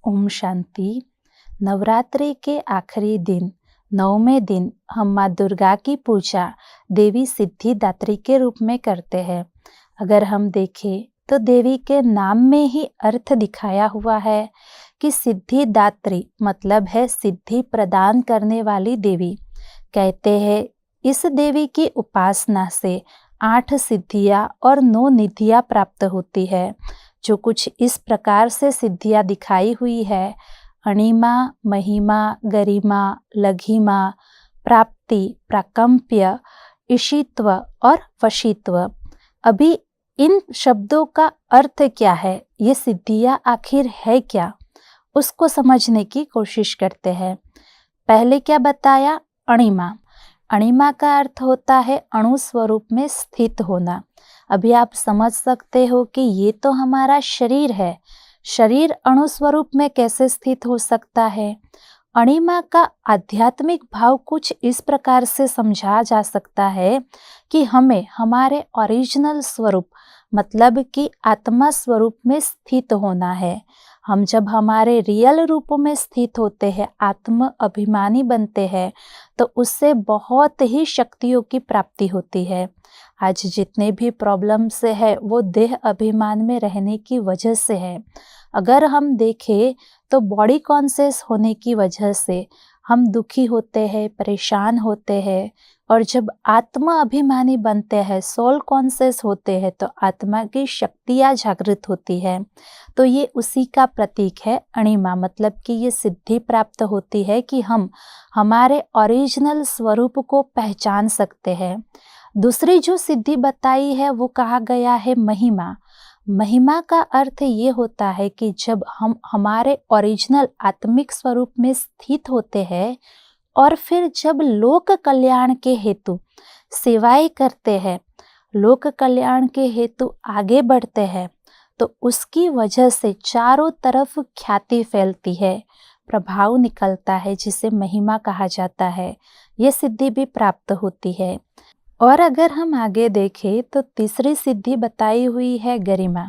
ओम शांति। नवरात्रि के आखिरी दिन 9वें दिन हम माँ दुर्गा की पूजा देवी सिद्धिदात्री के रूप में करते हैं। अगर हम देखें तो देवी के नाम में ही अर्थ दिखाया हुआ है कि सिद्धिदात्री मतलब है सिद्धि प्रदान करने वाली देवी। कहते हैं इस देवी की उपासना से 8 सिद्धियाँ और 9 निधियाँ प्राप्त होती है, जो कुछ इस प्रकार से सिद्धियाँ दिखाई हुई है: अणिमा, महिमा, गरिमा, लघिमा, प्राप्ति, प्राकंप्य, ईशित्व और वशित्व। अभी इन शब्दों का अर्थ क्या है, ये सिद्धियाँ आखिर है क्या, उसको समझने की कोशिश करते हैं। पहले क्या बताया? अणिमा। अणिमा का अर्थ होता है अणु स्वरूप में स्थित होना। अभी आप समझ सकते हो कि ये तो हमारा शरीर है, शरीर अणु स्वरूप में कैसे स्थित हो सकता है? अणिमा का आध्यात्मिक भाव कुछ इस प्रकार से समझा जा सकता है कि हमें हमारे ओरिजिनल स्वरूप मतलब कि आत्मा स्वरूप में स्थित होना है। हम जब हमारे रियल रूप में स्थित होते हैं, आत्म अभिमानी बनते हैं, तो उससे बहुत ही शक्तियों की प्राप्ति होती है। आज जितने भी प्रॉब्लम्स है वो देह अभिमान में रहने की वजह से है। अगर हम देखें तो बॉडी कॉन्शियस होने की वजह से हम दुखी होते हैं, परेशान होते हैं, और जब आत्मा अभिमानी बनते हैं, सोल कॉन्शियस होते हैं, तो आत्मा की शक्तियाँ जागृत होती है। तो ये उसी का प्रतीक है अणिमा, मतलब कि ये सिद्धि प्राप्त होती है कि हम हमारे ओरिजिनल स्वरूप को पहचान सकते हैं। दूसरी जो सिद्धि बताई है वो कहा गया है महिमा। महिमा का अर्थ ये होता है कि जब हम हमारे ओरिजिनल आत्मिक स्वरूप में स्थित होते हैं और फिर जब लोक कल्याण के हेतु सेवाएं करते हैं, लोक कल्याण के हेतु आगे बढ़ते हैं, तो उसकी वजह से चारों तरफ ख्याति फैलती है, प्रभाव निकलता है, जिसे महिमा कहा जाता है। ये सिद्धि भी प्राप्त होती है। और अगर हम आगे देखें तो तीसरी सिद्धि बताई हुई है गरिमा।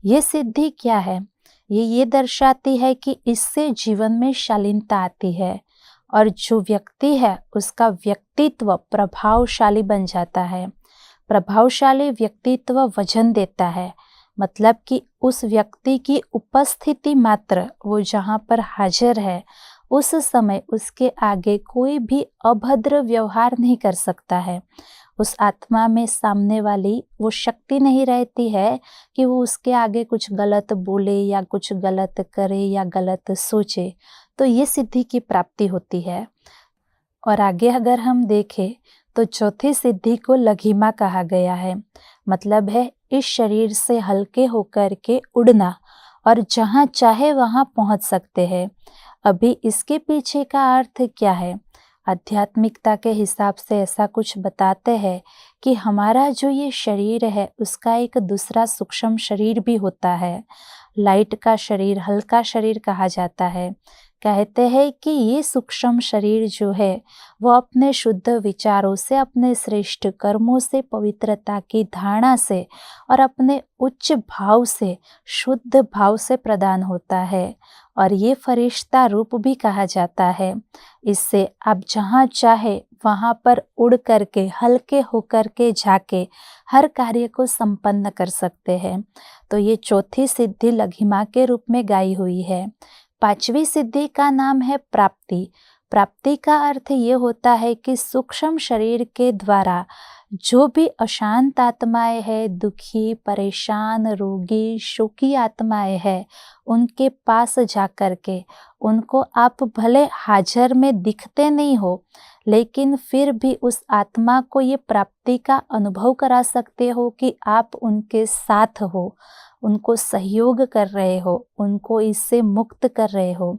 ये सिद्धि क्या है? ये दर्शाती है कि इससे जीवन में शालीनता आती है और जो व्यक्ति है उसका व्यक्तित्व प्रभावशाली बन जाता है। प्रभावशाली व्यक्तित्व वजन देता है, मतलब कि उस व्यक्ति की उपस्थिति मात्र, वो जहाँ पर हाजिर है, उस समय उसके आगे कोई भी अभद्र व्यवहार नहीं कर सकता है। उस आत्मा में सामने वाली वो शक्ति नहीं रहती है कि वो उसके आगे कुछ गलत बोले या कुछ गलत करे या गलत सोचे। तो ये सिद्धि की प्राप्ति होती है। और आगे अगर हम देखें तो चौथी सिद्धि को लघिमा कहा गया है, मतलब है इस शरीर से हल्के होकर के उड़ना और जहाँ चाहे वहाँ पहुँच सकते हैं। अभी इसके पीछे का अर्थ क्या है? आध्यात्मिकता के हिसाब से ऐसा कुछ बताते हैं कि हमारा जो ये शरीर है उसका एक दूसरा सूक्ष्म शरीर भी होता है। लाइट का शरीर, हल्का शरीर कहा जाता है। कहते हैं कि ये सूक्ष्म शरीर जो है वो अपने शुद्ध विचारों से, अपने श्रेष्ठ कर्मों से, पवित्रता की धारणा से और अपने उच्च भाव से, शुद्ध भाव से प्रदान होता है। और ये फरिश्ता रूप भी कहा जाता है। इससे आप जहाँ चाहे वहाँ पर उड़ करके, हल्के होकर के जाके हर कार्य को संपन्न कर सकते हैं। तो ये चौथी सिद्धि लघिमा के रूप में गाई हुई है। पांचवी सिद्धि का नाम है प्राप्ति। प्राप्ति का अर्थ ये होता है कि सूक्ष्म शरीर के द्वारा जो भी अशांत आत्माएं हैं, दुखी, परेशान, रोगी, शोकी आत्माएं हैं, उनके पास जाकर के उनको आप भले हाजिर में दिखते नहीं हो, लेकिन फिर भी उस आत्मा को ये प्राप्ति का अनुभव करा सकते हो कि आप उनके साथ हो, उनको सहयोग कर रहे हो, उनको इससे मुक्त कर रहे हो।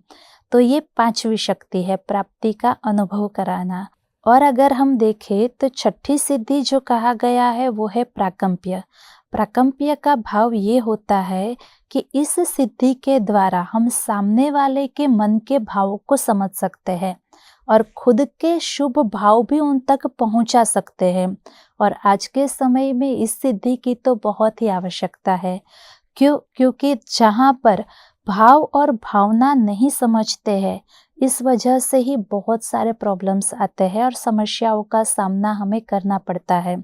तो ये पांचवी शक्ति है, प्राप्ति का अनुभव कराना। और अगर हम देखें तो छठी सिद्धि जो कहा गया है वो है प्राकंप्य। प्राकंप्य का भाव ये होता है कि इस सिद्धि के द्वारा हम सामने वाले के मन के भावों को समझ सकते हैं और खुद के शुभ भाव भी उन तक पहुंचा सकते हैं। और आज के समय में इस सिद्धि की तो बहुत ही आवश्यकता है। क्योंकि जहाँ पर भाव और भावना नहीं समझते हैं, इस वजह से ही बहुत सारे प्रॉब्लम्स आते हैं और समस्याओं का सामना हमें करना पड़ता है।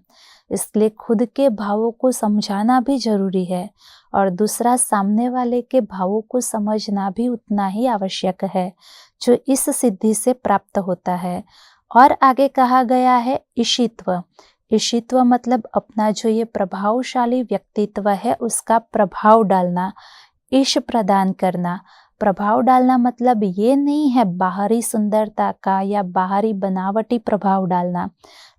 इसलिए खुद के भावों को समझाना भी ज़रूरी है और दूसरा सामने वाले के भावों को समझना भी उतना ही आवश्यक है, जो इस सिद्धि से प्राप्त होता है। और आगे कहा गया है ईशित्व। ईशित्व मतलब अपना जो ये प्रभावशाली व्यक्तित्व है उसका प्रभाव डालना, ईश प्रदान करना। प्रभाव डालना मतलब ये नहीं है बाहरी सुंदरता का या बाहरी बनावटी प्रभाव डालना,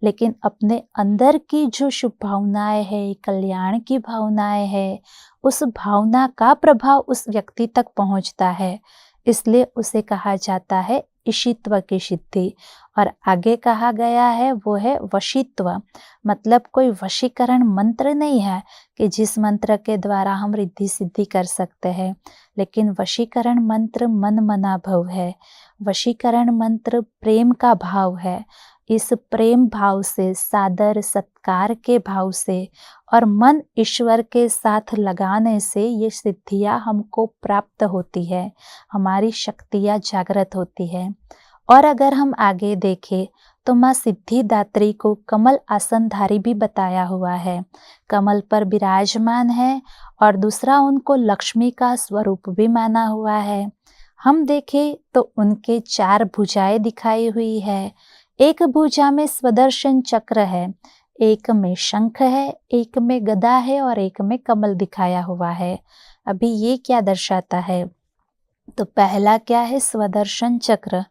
लेकिन अपने अंदर की जो शुभ भावनाएं है, कल्याण की भावनाएं है, उस भावना का प्रभाव उस व्यक्ति तक पहुंचता है, इसलिए उसे कहा जाता है ईशित्व की सिद्धि। और आगे कहा गया है वो है वशीत्व। मतलब कोई वशीकरण मंत्र नहीं है कि जिस मंत्र के द्वारा हम रिद्धि सिद्धि कर सकते हैं, लेकिन वशीकरण मंत्र मन मना भव है। वशीकरण मंत्र प्रेम का भाव है। इस प्रेम भाव से, सादर सत्कार के भाव से और मन ईश्वर के साथ लगाने से ये सिद्धियां हमको प्राप्त होती है, हमारी शक्तियां जागृत होती है। और अगर हम आगे देखें तो माँ सिद्धिदात्री को कमल आसनधारी भी बताया हुआ है। कमल पर विराजमान है और दूसरा उनको लक्ष्मी का स्वरूप भी माना हुआ है। हम देखें तो उनके 4 भुजाएं दिखाई हुई है। एक भुजा में स्वदर्शन चक्र है, एक में शंख है, एक में गदा है और एक में कमल दिखाया हुआ है। अभी ये क्या दर्शाता है? तो पहला क्या है? स्वदर्शन चक्र,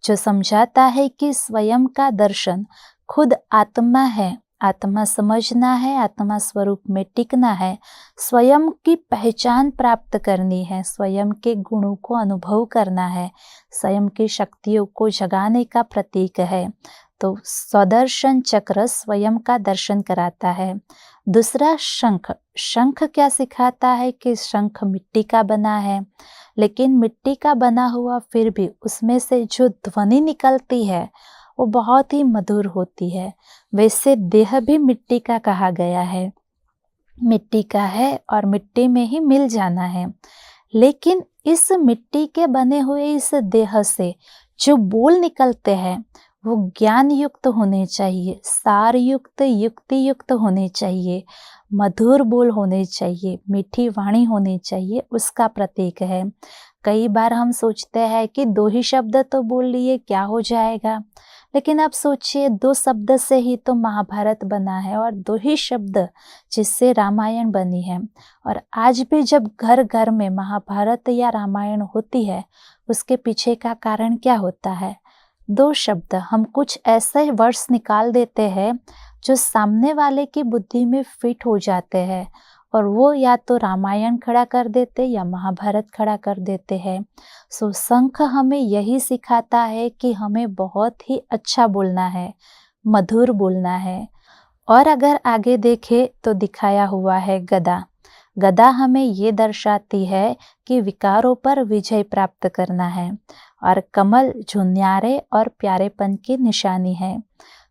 जो समझाता है कि स्वयं का दर्शन खुद आत्मा है, आत्मा समझना है, आत्मा स्वरूप में टिकना है, स्वयं की पहचान प्राप्त करनी है, स्वयं के गुणों को अनुभव करना है, स्वयं की शक्तियों को जगाने का प्रतीक है। तो स्वदर्शन चक्र स्वयं का दर्शन कराता है। दूसरा शंख, शंख क्या सिखाता है कि शंख मिट्टी का बना है, लेकिन मिट्टी का बना हुआ फिर भी उसमें से जो ध्वनि निकलती है वो बहुत ही मधुर होती है। वैसे देह भी मिट्टी का कहा गया है, मिट्टी का है और मिट्टी में ही मिल जाना है। लेकिन इस मिट्टी के बने हुए इस देह से जो बोल निकलते हैं वो ज्ञान युक्त होने चाहिए, सार युक्त, युक्ति युक्त होने चाहिए, मधुर बोल होने चाहिए, मीठी वाणी होनी चाहिए, उसका प्रतीक है। कई बार हम सोचते हैं कि 2 ही शब्द तो बोल लिए क्या हो जाएगा, लेकिन आप सोचिए 2 शब्द से ही तो महाभारत बना है और 2 ही शब्द जिससे रामायण बनी है। और आज भी जब घर घर में महाभारत या रामायण होती है, उसके पीछे का कारण क्या होता है? 2 शब्द। हम कुछ ऐसे वर्ड्स निकाल देते हैं जो सामने वाले की बुद्धि में फिट हो जाते हैं और वो या तो रामायण खड़ा कर देते या महाभारत खड़ा कर देते हैं। सो शंख हमें यही सिखाता है कि हमें बहुत ही अच्छा बोलना है, मधुर बोलना है। और अगर आगे देखें तो दिखाया हुआ है गदा। गदा हमें ये दर्शाती है कि विकारों पर विजय प्राप्त करना है और कमल जो न्यारे और प्यारेपन की निशानी है।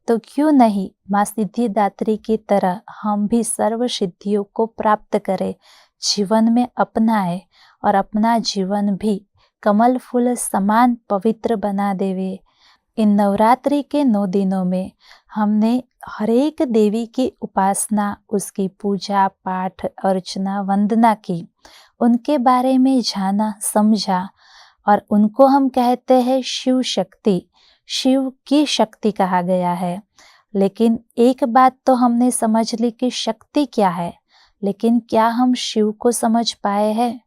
तो क्यों नहीं माँ सिद्धिदात्री की तरह हम भी सर्व सिद्धियों को प्राप्त करें, जीवन में अपनाए और अपना जीवन भी कमल फूल समान पवित्र बना देवे। इन नवरात्रि के 9 दिनों में हमने हर एक देवी की उपासना, उसकी पूजा पाठ अर्चना वंदना की, उनके बारे में जाना समझा और उनको हम कहते हैं शिव शक्ति, शिव की शक्ति कहा गया है। लेकिन एक बात तो हमने समझ ली कि शक्ति क्या है, लेकिन क्या हम शिव को समझ पाए हैं?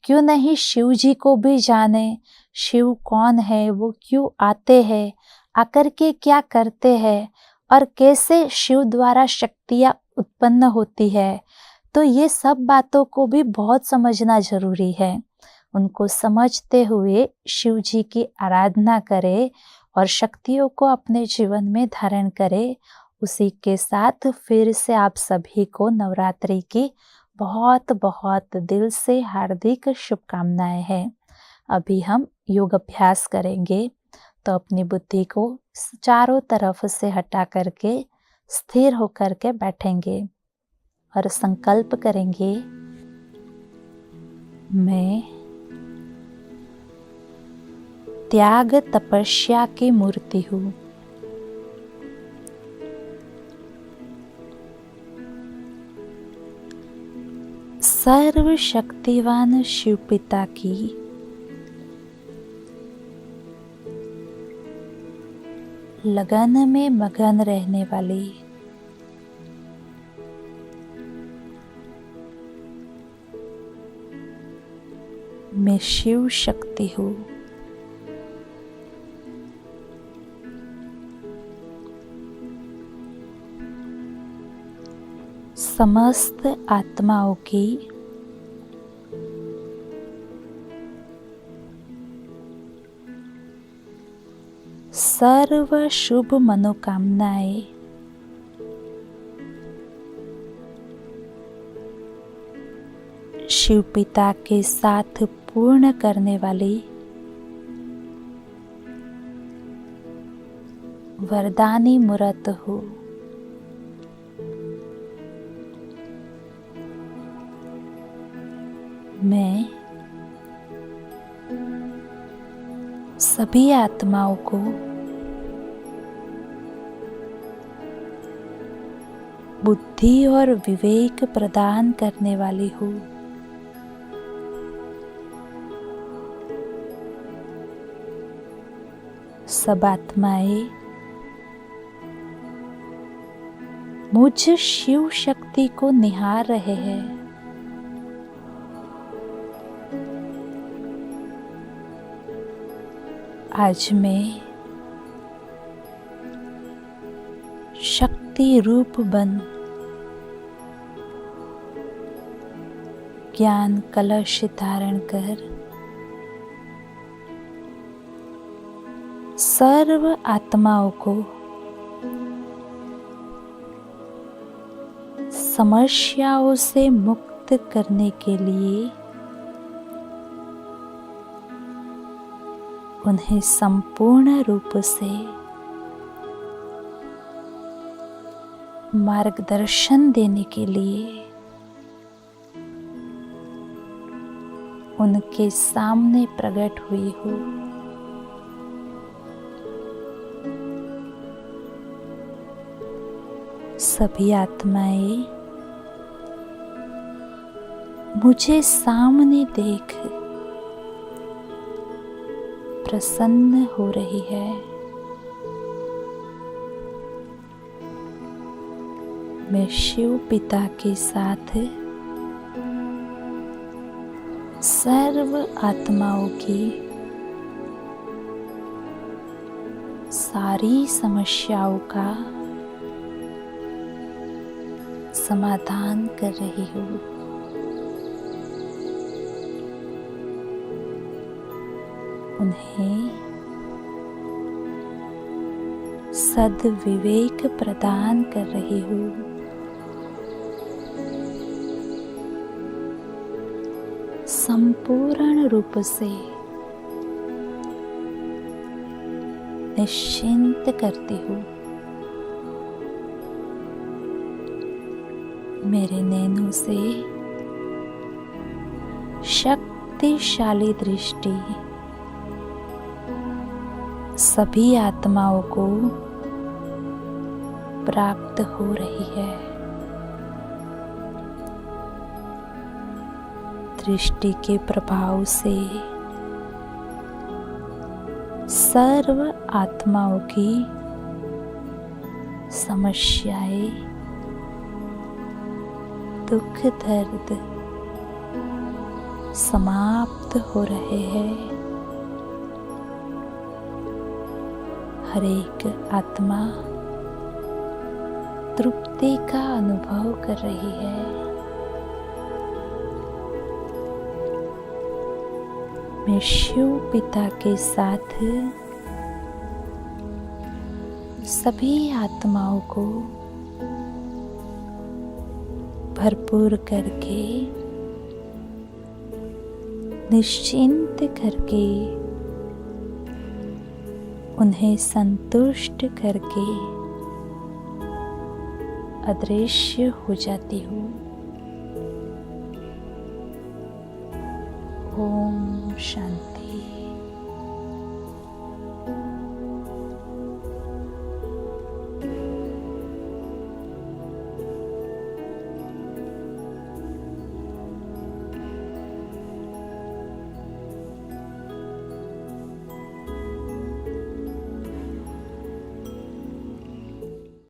क्यों नहीं शिव जी को भी जाने, शिव कौन है, वो क्यों आते हैं, आकर के क्या करते हैं और कैसे शिव द्वारा शक्तियाँ उत्पन्न होती है। तो ये सब बातों को भी बहुत समझना जरूरी है। उनको समझते हुए शिव जी की आराधना करें और शक्तियों को अपने जीवन में धारण करें। उसी के साथ फिर से आप सभी को नवरात्रि की बहुत बहुत दिल से हार्दिक शुभकामनाएं हैं। अभी हम योग अभ्यास करेंगे, तो अपनी बुद्धि को चारों तरफ से हटा करके स्थिर होकर के बैठेंगे और संकल्प करेंगे, मैं त्याग तपस्या की मूर्ति हूँ। सर्वशक्तिवान शिव पिता की लगन में मगन रहने वाली मैं शिव शक्ति हूँ। समस्त आत्माओं की सर्व शुभ मनोकामनाएं शिव पिता के साथ पूर्ण करने वाली वरदानी मूर्त हो। मैं सभी आत्माओं को बुद्धि और विवेक प्रदान करने वाली हूँ। सब आत्माएं मुझ शिव शक्ति को निहार रहे हैं। आज मैं शक्ति रूप बन ज्ञान कलश धारण कर सर्व आत्माओं को समस्याओं से मुक्त करने के लिए उन्हें संपूर्ण रूप से मार्गदर्शन देने के लिए उनके सामने प्रकट हुई हूँ। सभी आत्माएं मुझे सामने देख प्रसन्न हो रही है। मैं शिव पिता के साथ सर्व आत्माओं की सारी समस्याओं का समाधान कर रही हूँ। उन्हें सद्विवेक प्रदान कर रही हूँ। संपूर्ण रूप से निश्चिंत करती हूँ। मेरे नैनों से शक्तिशाली दृष्टि सभी आत्माओं को प्राप्त हो रही है। दृष्टि के प्रभाव से सर्व आत्माओं की समस्याएं, दुख दर्द समाप्त हो रहे हैं। हर एक आत्मा तृप्ति का अनुभव कर रही है। मैं शिव पिता के साथ सभी आत्माओं को भरपूर करके, निश्चिंत करके, उन्हें संतुष्ट करके अदृश्य हो जाती हूँ। ओम शांति।